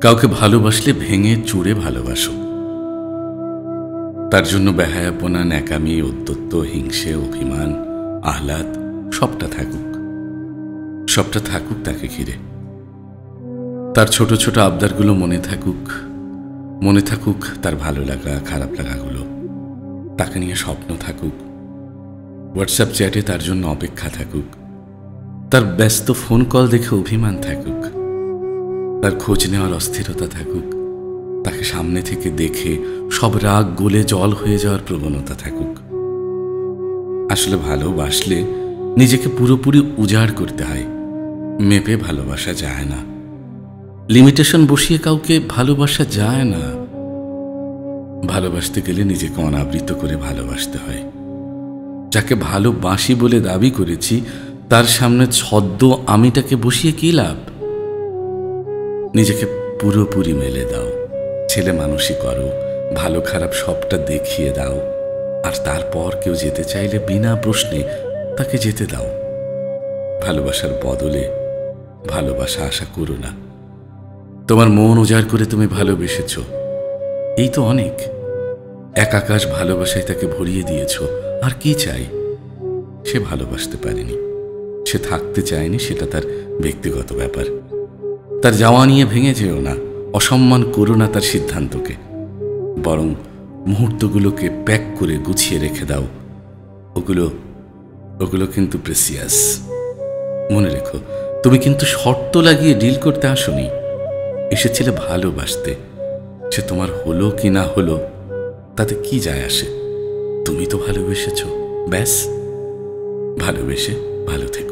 কাউকে ভালোবাসলে ভেঙে চুরে ভালোবাসো। তার জন্য বেহায়াপনা, ন্যাকামি, উদ্যত্ত, হিংসে, অভিমান, আহ্লাদ সবটা থাকুক তাকে ঘিরে। তার ছোট ছোট আবদারগুলো মনে থাকুক তার ভালো লাগা খারাপ লাগাগুলো। তাকে নিয়ে স্বপ্ন থাকুক, হোয়াটসঅ্যাপ চ্যাটে তার জন্য অপেক্ষা থাকুক, তার ব্যস্ত ফোন কল দেখে অভিমান থাকুক, তার খোঁজ নেওয়ার অস্থিরতা থাকুক, তাকে সামনে থেকে দেখে সব রাগ গলে জল হয়ে যাওয়ার প্রবণতা থাকুক। আসলে ভালোবাসলে নিজেকে পুরোপুরি উজাড় করতে হয়, মেপে ভালোবাসা যায় না। লিমিটেশন বসিয়ে কাউকে ভালোবাসা যায় না। ভালোবাসতে গেলে নিজেকে অনাবৃত করে ভালোবাসতে হয়। যাকে ভালোবাসি বলে দাবি করেছি তার সামনে ছদ্ম আমিটাকে বসিয়ে কি লাভ? নিজেকে পুরোপুরি মেলে দাও, ছেলে মানুষই করো, ভালো খারাপ সবটা দেখিয়ে দাও। আর তারপর কেউ যেতে চাইলে বিনা প্রশ্নে তাকে যেতে দাও। ভালোবাসার বদলে ভালোবাসা আশা করো না। তোমার মন উজাড় করে তুমি ভালোবেসেছ, এই তো অনেক। এক আকাশ ভালোবাসায় তাকে ভরিয়ে দিয়েছ, আর কি চাই? সে ভালোবাসতে পারেনি, সে থাকতে চায়নি, সেটা তার ব্যক্তিগত ব্যাপার। তার যাওয়া নিয়ে ভেঙে যেও না, অসম্মান করো না তার সিদ্ধান্তকে। বরং মুহূর্তগুলোকে প্যাক করে গুছিয়ে রেখে দাও। ওগুলো কিন্তু প্রেসিয়াস। মনে রেখো, তুমি কিন্তু শর্ত লাগিয়ে ডিল করতে আসোনি, এসেছিলে ভালোবাসতে। সে তোমার হলো কি না হলো তাতে কি যায় আসে? তুমি তো ভালোবেসেছ, ব্যাস। ভালোবেসে ভালো থেকো।